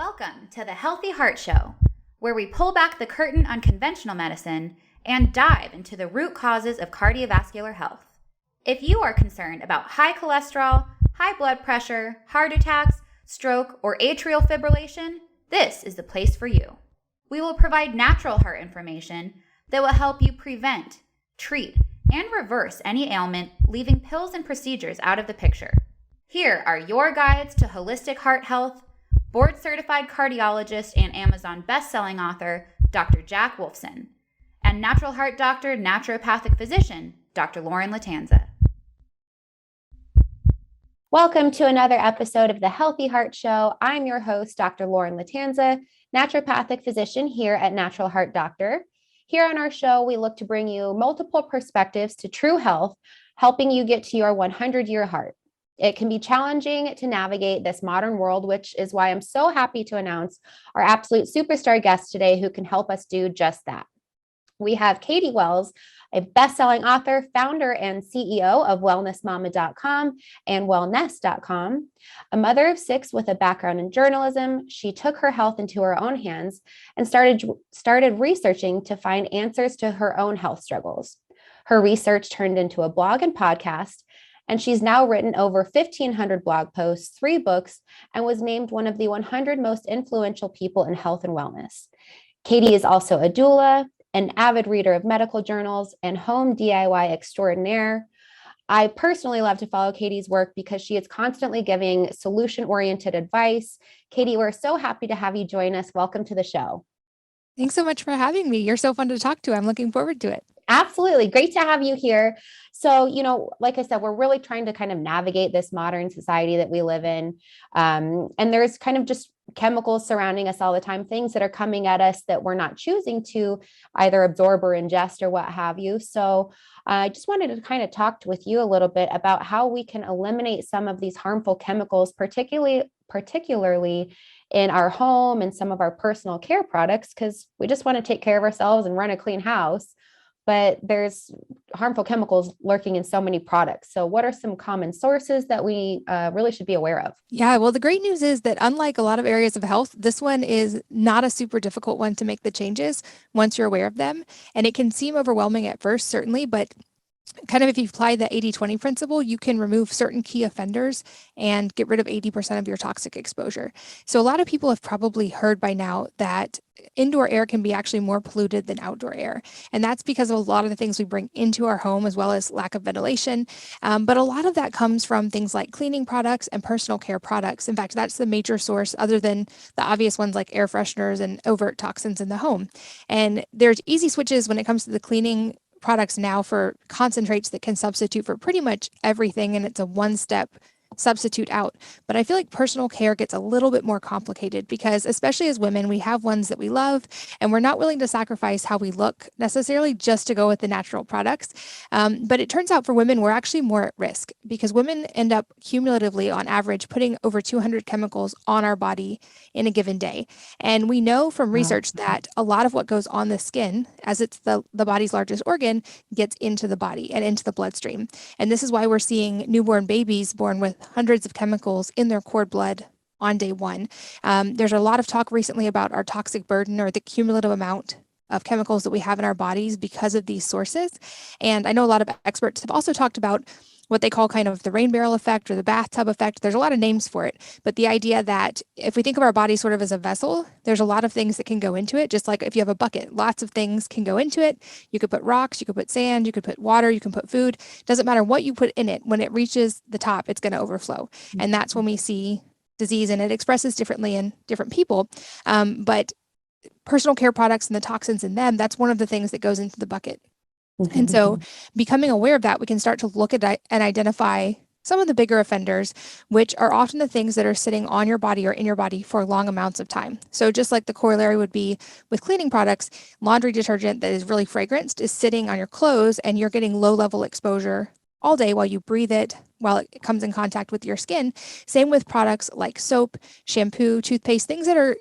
Welcome to the Healthy Heart Show, where we pull back the curtain on conventional medicine and dive into the root causes of cardiovascular health. If you are concerned about high cholesterol, high blood pressure, heart attacks, stroke, or atrial fibrillation, this is the place for you. We will provide natural heart information that will help you prevent, treat, and reverse any ailment, leaving pills and procedures out of the picture. Here are your guides to holistic heart health, board-certified cardiologist and Amazon best-selling author, Dr. Jack Wolfson, and natural heart doctor, naturopathic physician, Dr. Lauren Latanza. Welcome to another episode of the Healthy Heart Show. I'm your host, Dr. Lauren Latanza, naturopathic physician here at Natural Heart Doctor. Here on our show, we look to bring you multiple perspectives to true health, helping you get to your 100-year heart. It can be challenging to navigate this modern world, which is why I'm so happy to announce our absolute superstar guest today who can help us do just that. We have Katie Wells, a best-selling author, founder, and CEO of wellnessmama.com and wellnesse.com. A mother of 6 with a background in journalism, she took her health into her own hands and started researching to find answers to her own health struggles. Her research turned into a blog and podcast, and she's now written over 1,500 blog posts, 3 books, and was named one of the 100 most influential people in health and wellness. Katie is also a doula, an avid reader of medical journals, and home DIY extraordinaire. I personally love to follow Katie's work because she is constantly giving solution-oriented advice. Katie, we're so happy to have you join us. Welcome to the show. Thanks so much for having me. You're so fun to talk to. I'm looking forward to it. Absolutely. Great to have you here. So, like I said, we're really trying to kind of navigate this modern society that we live in. And there's kind of just chemicals surrounding us all the time, things that are coming at us that we're not choosing to either absorb or ingest or what have you. So I just wanted to kind of talk with you a little bit about how we can eliminate some of these harmful chemicals, particularly in our home and some of our personal care products, because we just want to take care of ourselves and run a clean house. But there's harmful chemicals lurking in so many products. So what are some common sources that we really should be aware of? Yeah, well, the great news is that unlike a lot of areas of health, this one is not a super difficult one to make the changes once you're aware of them. And it can seem overwhelming at first, certainly, but kind of if you apply the 80-20 principle, you can remove certain key offenders and get rid of 80% of your toxic exposure. So a lot of people have probably heard by now that indoor air can be actually more polluted than outdoor air. And that's because of a lot of the things we bring into our home, as well as lack of ventilation. But a lot of that comes from things like cleaning products and personal care products. In fact, that's the major source other than the obvious ones like air fresheners and overt toxins in the home. And there's easy switches when it comes to the cleaning products now for concentrates that can substitute for pretty much everything, and it's a one-step substitute out. But I feel like personal care gets a little bit more complicated because, especially as women, we have ones that we love and we're not willing to sacrifice how we look necessarily just to go with the natural products. But it turns out for women, we're actually more at risk because women end up cumulatively on average putting over 200 chemicals on our body in a given day. And we know from research that a lot of what goes on the skin, as it's the body's largest organ, gets into the body and into the bloodstream. And this is why we're seeing newborn babies born with hundreds of chemicals in their cord blood on day one. There's a lot of talk recently about our toxic burden or the cumulative amount of chemicals that we have in our bodies because of these sources. And I know a lot of experts have also talked about what they call kind of the rain barrel effect or the bathtub effect. There's a lot of names for it, but the idea that if we think of our body sort of as a vessel, there's a lot of things that can go into it. Just like if you have a bucket, lots of things can go into it. You could put rocks, you could put sand, you could put water, you can put food. Doesn't matter what you put in it. When it reaches the top, it's going to overflow. And that's when we see disease, and it expresses differently in different people. But personal care products and the toxins in them, that's one of the things that goes into the bucket. And so becoming aware of that, we can start to look at and identify some of the bigger offenders, which are often the things that are sitting on your body or in your body for long amounts of time. So just like the corollary would be with cleaning products, laundry detergent that is really fragranced is sitting on your clothes and you're getting low level exposure all day while you breathe it, while it comes in contact with your skin. Same with products like soap, shampoo, toothpaste, things that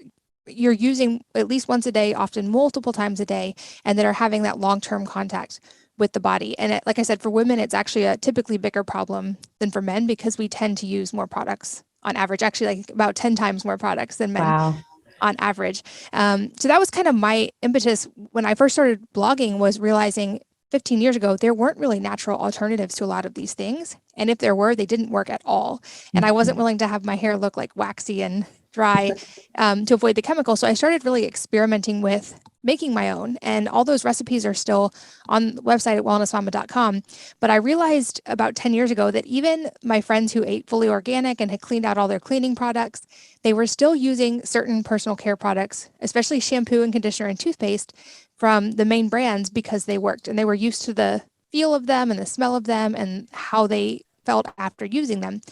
you're using at least once a day, often multiple times a day, and that are having that long-term contact with the body. And like I said, for women, it's actually a typically bigger problem than for men because we tend to use more products on average, actually like about 10 times more products than men. Wow. on average. So that was kind of my impetus when I first started blogging, was realizing 15 years ago, there weren't really natural alternatives to a lot of these things. And if there were, they didn't work at all. And I wasn't willing to have my hair look like waxy and dry to avoid the chemical. So I started really experimenting with making my own. And all those recipes are still on the website at wellnessmama.com. But I realized about 10 years ago that even my friends who ate fully organic and had cleaned out all their cleaning products, they were still using certain personal care products, especially shampoo and conditioner and toothpaste from the main brands, because they worked and they were used to the feel of them and the smell of them and how they felt after using them.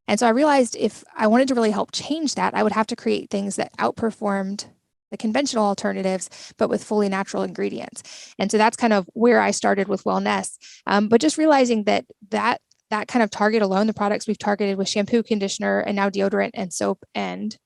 And so I realized if I wanted to really help change that, I would have to create things that outperformed the conventional alternatives, but with fully natural ingredients. And so that's kind of where I started with Wellnesse. But just realizing that kind of target alone, the products we've targeted with shampoo, conditioner, and now deodorant and soap and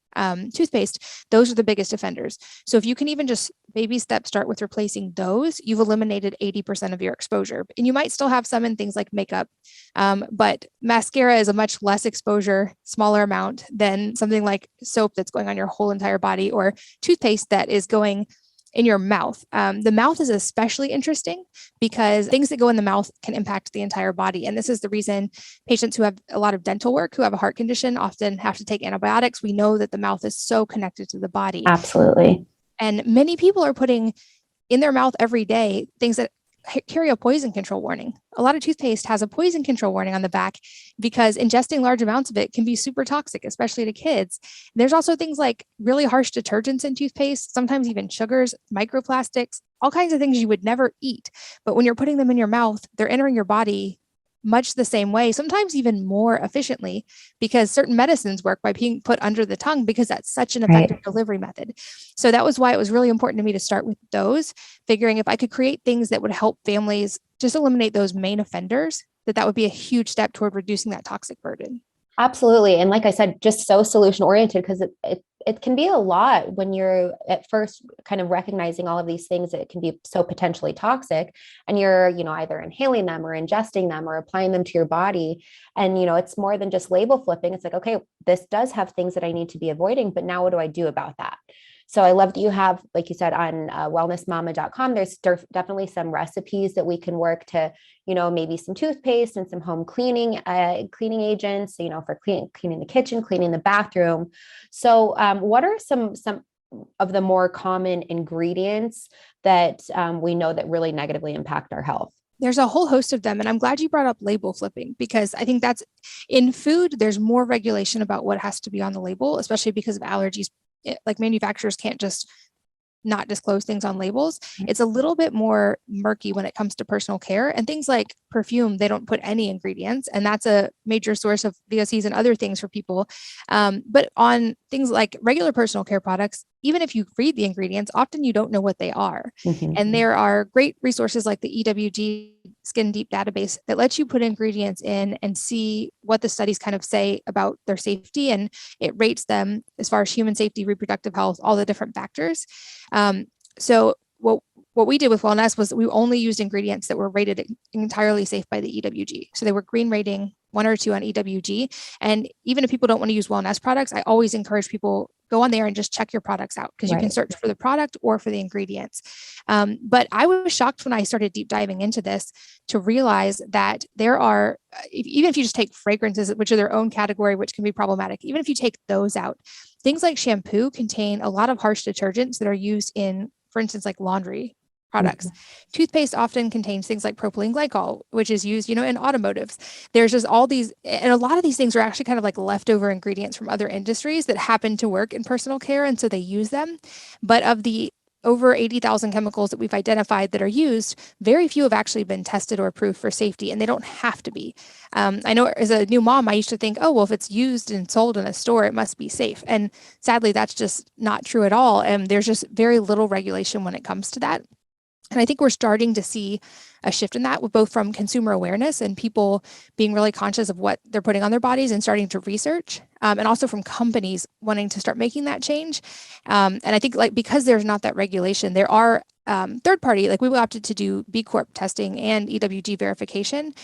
toothpaste, those are the biggest offenders. So if you can even just baby step start with replacing those, you've eliminated 80% of your exposure. And you might still have some in things like makeup, but mascara is a much less exposure, smaller amount than something like soap that's going on your whole entire body, or toothpaste that is going in your mouth. The mouth is especially interesting because things that go in the mouth can impact the entire body. And this is the reason patients who have a lot of dental work, who have a heart condition, often have to take antibiotics. We know that the mouth is so connected to the body. Absolutely. And many people are putting in their mouth every day things that carry a poison control warning. A lot of toothpaste has a poison control warning on the back because ingesting large amounts of it can be super toxic, especially to kids. There's also things like really harsh detergents in toothpaste, sometimes even sugars, microplastics, all kinds of things you would never eat. But when you're putting them in your mouth, they're entering your body much the same way, sometimes even more efficiently, because certain medicines work by being put under the tongue because that's such an effective delivery method. So that was why it was really important to me to start with those, figuring if I could create things that would help families just eliminate those main offenders, that would be a huge step toward reducing that toxic burden. Absolutely. And like I said, just so solution oriented, because it can be a lot when you're at first kind of recognizing all of these things that it can be so potentially toxic, and you're, either inhaling them or ingesting them or applying them to your body. And, it's more than just label flipping. It's like, okay, this does have things that I need to be avoiding, but now what do I do about that? So I love that you have, like you said, on wellnessmama.com, there's definitely some recipes that we can work to, maybe some toothpaste and some home cleaning agents, for cleaning the kitchen, cleaning the bathroom. So what are some of the more common ingredients that we know that really negatively impact our health? There's a whole host of them. And I'm glad you brought up label flipping, because I think that's in food, there's more regulation about what has to be on the label, especially because of allergies. Like manufacturers can't just not disclose things on labels. It's a little bit more murky when it comes to personal care, and things like perfume, they don't put any ingredients, and that's a major source of VOCs and other things for people. But on things like regular personal care products, even if you read the ingredients, often you don't know what they are. And there are great resources like the EWG Skin Deep database that lets you put ingredients in and see what the studies kind of say about their safety, and it rates them as far as human safety, reproductive health, all the different factors. So what we did with Wellnesse was we only used ingredients that were rated entirely safe by the EWG. So they were green rating 1 or 2 on EWG. And even if people don't want to use Wellnesse products, I always encourage people, go on there and just check your products out, because you can search for the product or for the ingredients. But I was shocked when I started deep diving into this to realize that there are, even if you just take fragrances, which are their own category, which can be problematic, even if you take those out, things like shampoo contain a lot of harsh detergents that are used in, for instance, like laundry products. Toothpaste often contains things like propylene glycol, which is used, in automotives. There's just all these, and a lot of these things are actually kind of like leftover ingredients from other industries that happen to work in personal care, and so they use them. But of the over 80,000 chemicals that we've identified that are used, very few have actually been tested or approved for safety, and they don't have to be. I know as a new mom, I used to think, oh, well, if it's used and sold in a store, it must be safe. And sadly, that's just not true at all. And there's just very little regulation when it comes to that. And I think we're starting to see a shift in that, both from consumer awareness and people being really conscious of what they're putting on their bodies and starting to research, and also from companies wanting to start making that change. And I think because there's not that regulation, there are third party, we opted to do B Corp testing and EWG verification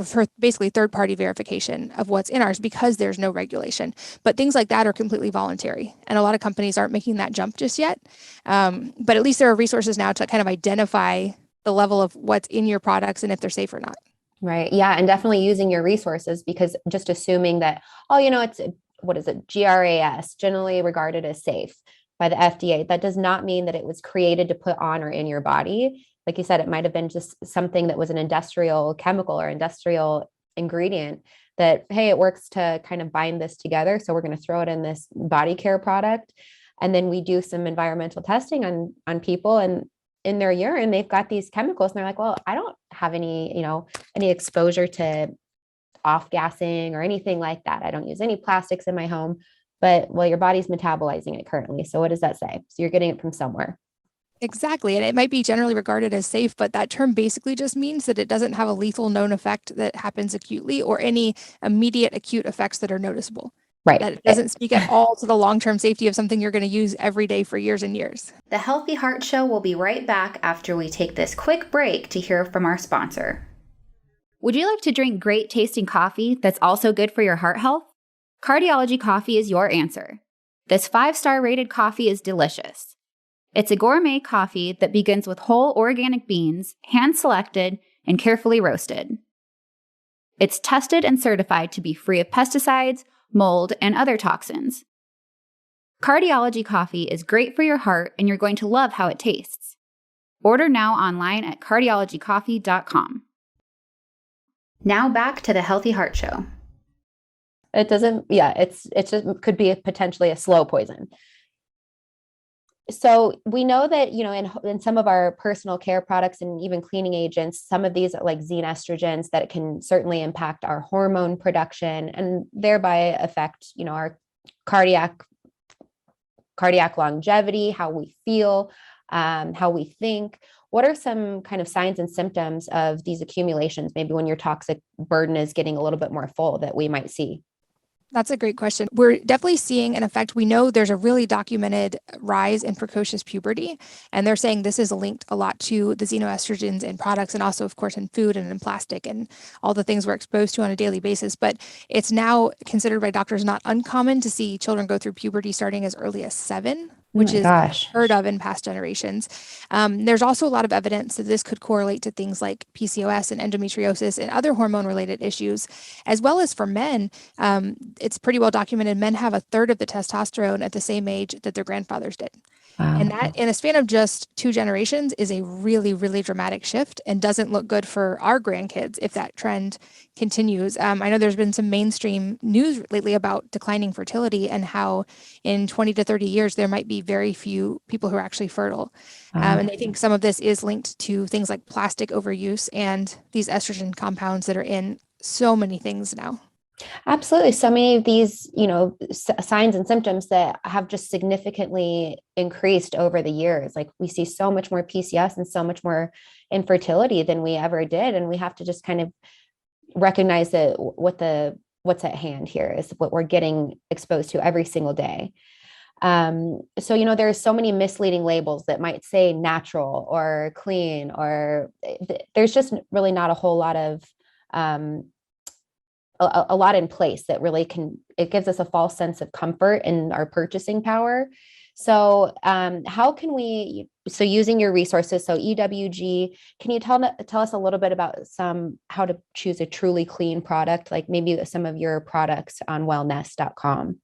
for basically third-party verification of what's in ours because there's no regulation. But things like that are completely voluntary, and a lot of companies aren't making that jump just yet. But at least there are resources now to kind of identify the level of what's in your products and if they're safe or not. Right. Yeah. And definitely using your resources, because just assuming that, oh, it's, what is it? GRAS, generally regarded as safe by the FDA. That does not mean that it was created to put on or in your body. Like you said, it might have been just something that was an industrial chemical or industrial ingredient that, hey, it works to kind of bind this together. So we're going to throw it in this body care product. And then we do some environmental testing on people, and in their urine, they've got these chemicals, and they're like, well, I don't have any, any exposure to off-gassing or anything like that. I don't use any plastics in my home, but well, your body's metabolizing it currently. So what does that say? So you're getting it from somewhere. Exactly. And it might be generally regarded as safe, but that term basically just means that it doesn't have a lethal known effect that happens acutely or any immediate acute effects that are noticeable. Right. That it doesn't speak at all to the long-term safety of something you're going to use every day for years and years. The Healthy Heart Show will be right back after we take this quick break to hear from our sponsor. Would you like to drink great tasting coffee that's also good for your heart health? Cardiology Coffee is your answer. This 5-star rated coffee is delicious. It's a gourmet coffee that begins with whole organic beans, hand-selected and carefully roasted. It's tested and certified to be free of pesticides, mold, and other toxins. Cardiology Coffee is great for your heart, and you're going to love how it tastes. Order now online at cardiologycoffee.com. Now back to the Healthy Heart Show. It doesn't, it's just could be potentially a slow poison. So we know that, in some of our personal care products and even cleaning agents, some of these are like xenoestrogens that can certainly impact our hormone production and thereby affect, our cardiac longevity, how we feel, how we think. What are some kind of signs and symptoms of these accumulations, maybe when your toxic burden is getting a little bit more full, that we might see? That's a great question. We're definitely seeing an effect. We know there's a really documented rise in precocious puberty, and they're saying this is linked a lot to the xenoestrogens in products and also, of course, in food and in plastic and all the things we're exposed to on a daily basis. But it's now considered by doctors not uncommon to see children go through puberty starting as early as 7, which is unheard of in past generations. There's also a lot of evidence that this could correlate to things like PCOS and endometriosis and other hormone-related issues, as well as for men. It's pretty well documented. Men have a third of the testosterone at the same age that their grandfathers did. Wow. And that, in a span of just 2 generations, is a really, really dramatic shift and doesn't look good for our grandkids if that trend continues. I know there's been some mainstream news lately about declining fertility and how in 20 to 30 years, there might be very few people who are actually fertile. And I think some of this is linked to things like plastic overuse and these estrogen compounds that are in so many things now. Absolutely. So many of these, signs and symptoms that have just significantly increased over the years. Like we see so much more PCOS and so much more infertility than we ever did. And we have to just kind of recognize that what's at hand here is what we're getting exposed to every single day. So, there's so many misleading labels that might say natural or clean, or there's just really not a whole lot of, a lot in place that really it gives us a false sense of comfort in our purchasing power. So how can using your resources, so EWG, can you tell us a little bit about how to choose a truly clean product, like maybe some of your products on wellnesse.com?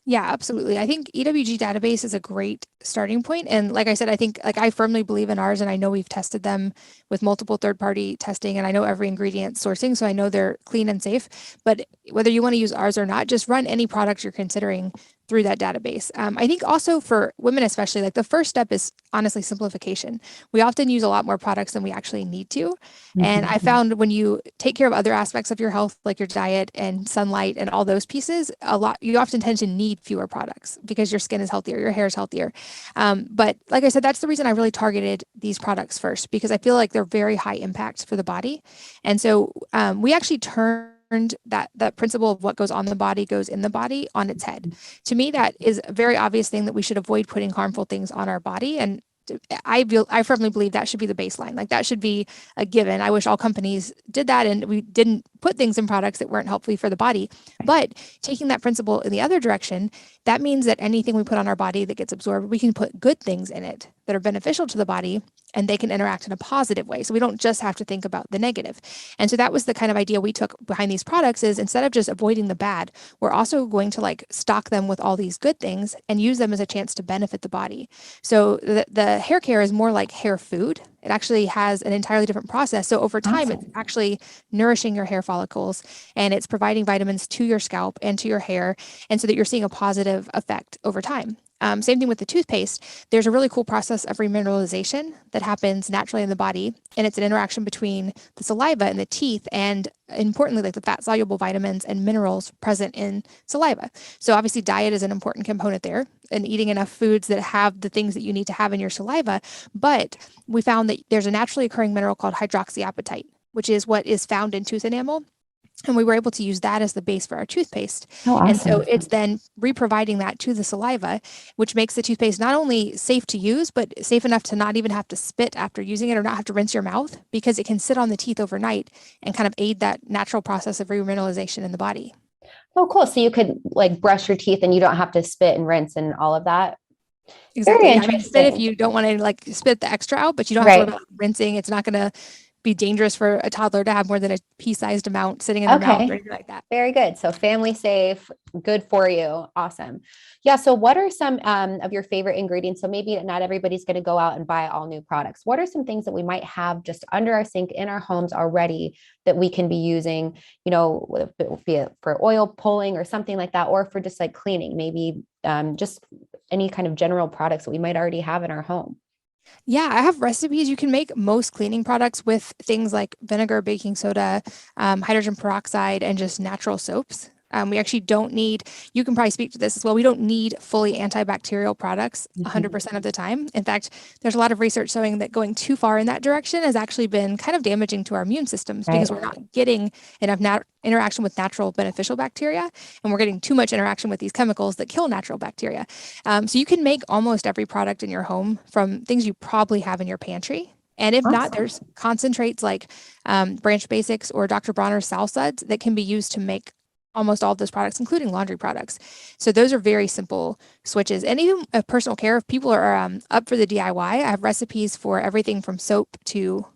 Yeah, absolutely. I think EWG database is a great starting point. And like I said, I think I firmly believe in ours, and I know we've tested them with multiple third-party testing, and I know every ingredient sourcing, so I know they're clean and safe. But whether you want to use ours or not, just run any product you're considering through that database. I think also for women especially, like the first step is honestly simplification. We often use a lot more products than we actually need to. Mm-hmm. And I found when you take care of other aspects of your health, like your diet and sunlight and all those pieces, you often tend to need fewer products because your skin is healthier, your hair is healthier. But like I said, that's the reason I really targeted these products first, because I feel like they're very high impact for the body. And so we actually turned that principle of what goes on the body goes in the body on its head. To me, that is a very obvious thing, that we should avoid putting harmful things on our body. And I firmly believe that should be the baseline. Like that should be a given. I wish all companies did that and we didn't put things in products that weren't helpful for the body. But taking that principle in the other direction, that means that anything we put on our body that gets absorbed, we can put good things in it that are beneficial to the body and they can interact in a positive way. So we don't just have to think about the negative. And so that was the kind of idea we took behind these products is instead of just avoiding the bad, we're also going to like stock them with all these good things and use them as a chance to benefit the body. So the hair care is more like hair food. It actually has an entirely different process. So over time, it's actually nourishing your hair follicles and it's providing vitamins to your scalp and to your hair. And so that you're seeing a positive effect over time. Same thing with the toothpaste. There's a really cool process of remineralization that happens naturally in the body. And it's an interaction between the saliva and the teeth and importantly, like the fat soluble vitamins and minerals present in saliva. So obviously diet is an important component there and eating enough foods that have the things that you need to have in your saliva. But we found that there's a naturally occurring mineral called hydroxyapatite, which is what is found in tooth enamel. And we were able to use that as the base for our toothpaste. Oh, awesome. And so it's then reproviding that to the saliva, which makes the toothpaste not only safe to use, but safe enough to not even have to spit after using it or not have to rinse your mouth because it can sit on the teeth overnight and kind of aid that natural process of remineralization in the body. Oh, cool. So you could like brush your teeth and you don't have to spit and rinse and all of that. Exactly. Very I mean, spit if you don't want to like spit the extra out, but you don't have to worry about rinsing. It's not going to be dangerous for a toddler to have more than a pea-sized amount sitting in their mouth or anything like that. Very good. So family safe, good for you. Awesome. Yeah. So what are some of your favorite ingredients? So maybe not everybody's going to go out and buy all new products. What are some things that we might have just under our sink in our homes already that we can be using, you know, be it for oil pulling or something like that, or for just like cleaning, maybe just any kind of general products that we might already have in our home? Yeah, I have recipes. You can make most cleaning products with things like vinegar, baking soda, hydrogen peroxide, and just natural soaps. We actually don't need, you can probably speak to this as well. We don't need fully antibacterial products 100% of the time. In fact, there's a lot of research showing that going too far in that direction has actually been kind of damaging to our immune systems because we're not getting enough interaction with natural beneficial bacteria, and we're getting too much interaction with these chemicals that kill natural bacteria. So you can make almost every product in your home from things you probably have in your pantry. And if not, there's concentrates like Branch Basics or Dr. Bronner's Sal Suds that can be used to make almost all of those products, including laundry products. So those are very simple switches. And even personal care, if people are up for the DIY, I have recipes for everything from soap to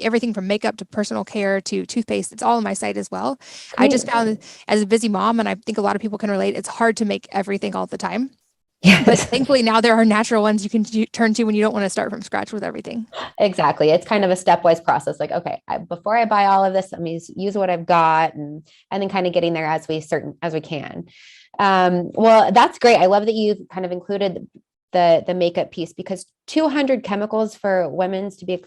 everything from makeup to personal care to toothpaste. It's all on my site as well. Great. I just found as a busy mom, and I think a lot of people can relate, it's hard to make everything all the time. Yes. But thankfully now there are natural ones you can turn to when you don't want to start from scratch with everything. Exactly. It's kind of a stepwise process. Like, okay, before I buy all of this, let me use what I've got and then kind of getting there as we can. Well, that's great. I love that you've kind of included the makeup piece, because 200 chemicals for women to be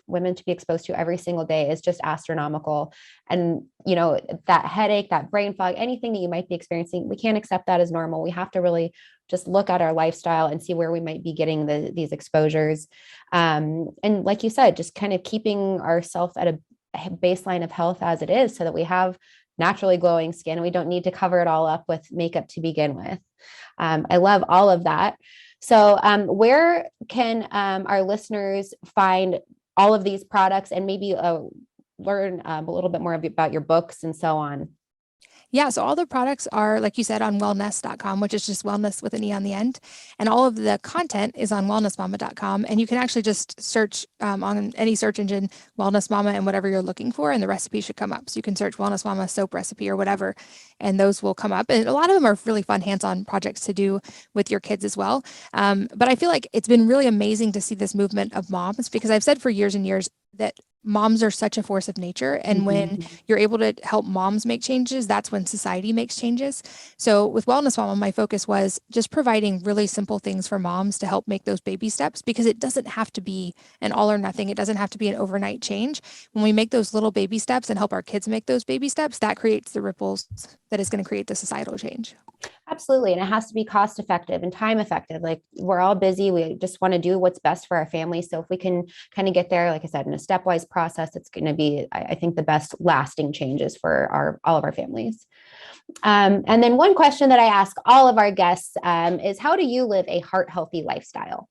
exposed to every single day is just astronomical. And, you know, that headache, that brain fog, anything that you might be experiencing, we can't accept that as normal. We have to really just look at our lifestyle and see where we might be getting these exposures. And like you said, just kind of keeping ourselves at a baseline of health as it is, so that we have naturally glowing skin and we don't need to cover it all up with makeup to begin with. I love all of that. So where can our listeners find all of these products and maybe learn a little bit more about your books and so on? Yeah, so all the products are, like you said, on wellnesse.com, which is just wellness with an E on the end. And all of the content is on wellnessmama.com. And you can actually just search on any search engine, Wellness Mama, and whatever you're looking for, and the recipe should come up. So you can search Wellness Mama soap recipe or whatever, and those will come up. And a lot of them are really fun hands-on projects to do with your kids as well. But I feel like it's been really amazing to see this movement of moms, because I've said for years and years that moms are such a force of nature. And when you're able to help moms make changes, that's when society makes changes. So with Wellness Mama, my focus was just providing really simple things for moms to help make those baby steps, because it doesn't have to be an all or nothing. It doesn't have to be an overnight change. When we make those little baby steps and help our kids make those baby steps, that creates the ripples that is going to create the societal change. Absolutely. And it has to be cost effective and time effective. Like, we're all busy. We just want to do what's best for our family. So if we can kind of get there, like I said, in a stepwise process, it's going to be, I think, the best lasting changes for all of our families. And then one question that I ask all of our guests is, how do you live a heart healthy lifestyle?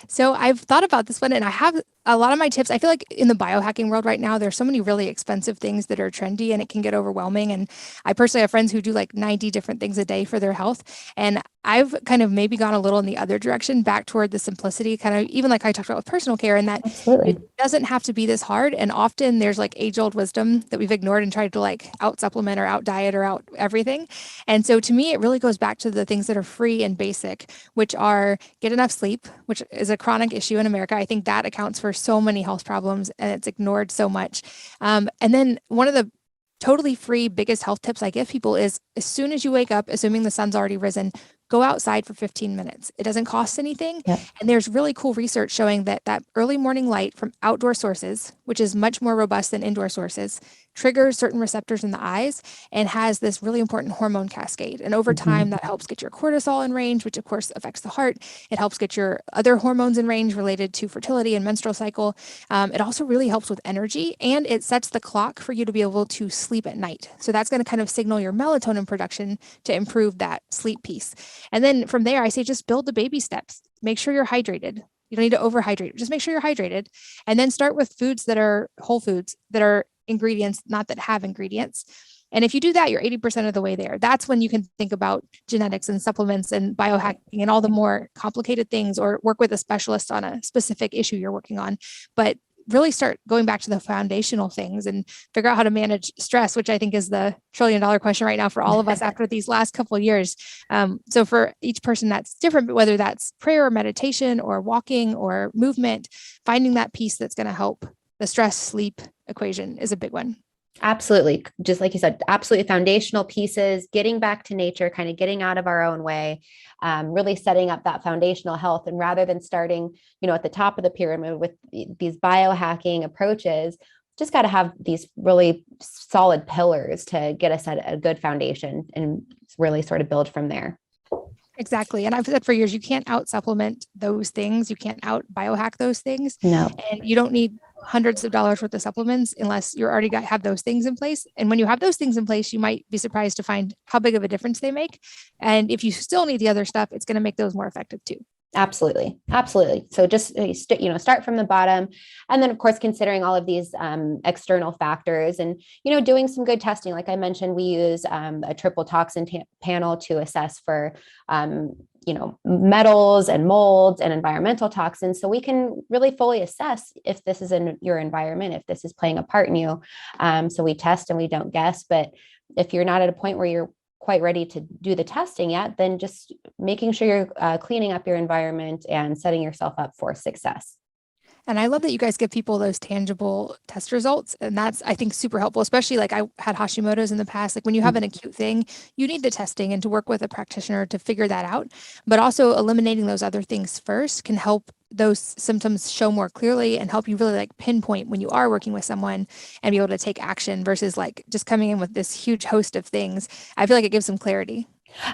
So I've thought about this one, and I have a lot of my tips. I feel like in the biohacking world right now, there's so many really expensive things that are trendy and it can get overwhelming. And I personally have friends who do like 90 different things a day for their health. And I've kind of maybe gone a little in the other direction, back toward the simplicity, kind of even like I talked about with personal care, and that Absolutely. it doesn't have to be this hard. And often there's like age old wisdom that we've ignored and tried to like out supplement or out diet or out everything. And so to me, it really goes back to the things that are free and basic, which are get enough sleep, which is a chronic issue in America. I think that accounts for so many health problems and it's ignored so much. And then one of the totally free biggest health tips I give people is as soon as you wake up, assuming the sun's already risen, go outside for 15 minutes. It doesn't cost anything. Yep. And there's really cool research showing that that early morning light from outdoor sources, which is much more robust than indoor sources, triggers certain receptors in the eyes and has this really important hormone cascade. And over time, that helps get your cortisol in range, which of course affects the heart. It helps get your other hormones in range related to fertility and menstrual cycle. It also really helps with energy, and it sets the clock for you to be able to sleep at night. So that's going to kind of signal your melatonin production to improve that sleep piece. And then from there, I say just build the baby steps. Make sure you're hydrated. You don't need to overhydrate. Just make sure you're hydrated. And then start with foods that are whole foods, that are ingredients, not that have ingredients. And if you do that, you're 80% of the way there. That's when you can think about genetics and supplements and biohacking and all the more complicated things, or work with a specialist on a specific issue you're working on. But really start going back to the foundational things and figure out how to manage stress, which I think is the $1 trillion question right now for all of us after these last couple of years. So for each person that's different, but whether that's prayer or meditation or walking or movement, finding that piece that's going to help the stress sleep equation is a big one. Absolutely. Just like you said, absolutely foundational pieces, getting back to nature, kind of getting out of our own way, really setting up that foundational health. And rather than starting, at the top of the pyramid with these biohacking approaches, just got to have these really solid pillars to get us at a good foundation and really sort of build from there. Exactly. And I've said for years, you can't out supplement those things. You can't out biohack those things. No. And you don't need hundreds of dollars worth of supplements unless you're already have those things in place. And when you have those things in place, you might be surprised to find how big of a difference they make. And if you still need the other stuff, it's going to make those more effective too. Absolutely. Absolutely. So just, start from the bottom. And then of course, considering all of these external factors and, doing some good testing. Like I mentioned, we use a triple toxin panel to assess for, metals and molds and environmental toxins. So we can really fully assess if this is in your environment, if this is playing a part in you. So we test and we don't guess, but if you're not at a point where you're quite ready to do the testing yet, then just making sure you're cleaning up your environment and setting yourself up for success. And I love that you guys give people those tangible test results. And that's, I think, super helpful, especially like I had Hashimoto's in the past. Like when you have an acute thing, you need the testing and to work with a practitioner to figure that out. But also eliminating those other things first can help those symptoms show more clearly and help you really like pinpoint when you are working with someone and be able to take action versus like just coming in with this huge host of things. I feel like it gives some clarity.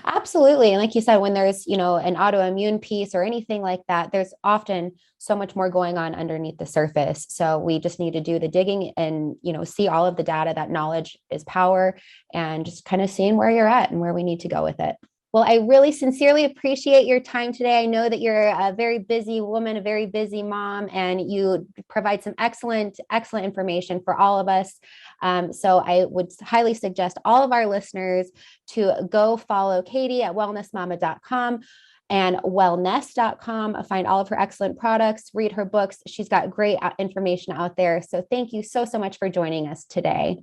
Absolutely. And like you said, when there's, an autoimmune piece or anything like that, there's often so much more going on underneath the surface. So we just need to do the digging and, see all of the data. That knowledge is power, and just kind of seeing where you're at and where we need to go with it. Well, I really sincerely appreciate your time today. I know that you're a very busy woman, a very busy mom, and you provide some excellent information for all of us. So I would highly suggest all of our listeners to go follow Katie at wellnessmama.com and wellnesse.com. Find all of her excellent products, read her books. She's got great information out there. So thank you so much for joining us today.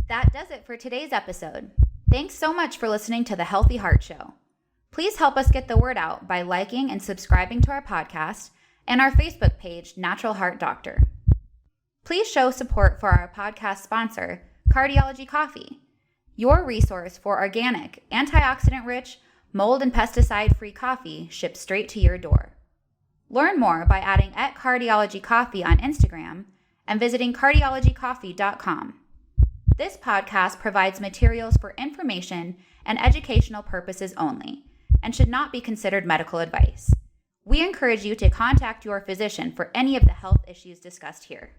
That does it for today's episode. Thanks so much for listening to The Healthy Heart Show. Please help us get the word out by liking and subscribing to our podcast and our Facebook page, Natural Heart Doctor. Please show support for our podcast sponsor, Cardiology Coffee, your resource for organic, antioxidant-rich, mold and pesticide-free coffee shipped straight to your door. Learn more by adding @cardiologycoffee on Instagram and visiting cardiologycoffee.com. This podcast provides materials for information and educational purposes only and should not be considered medical advice. We encourage you to contact your physician for any of the health issues discussed here.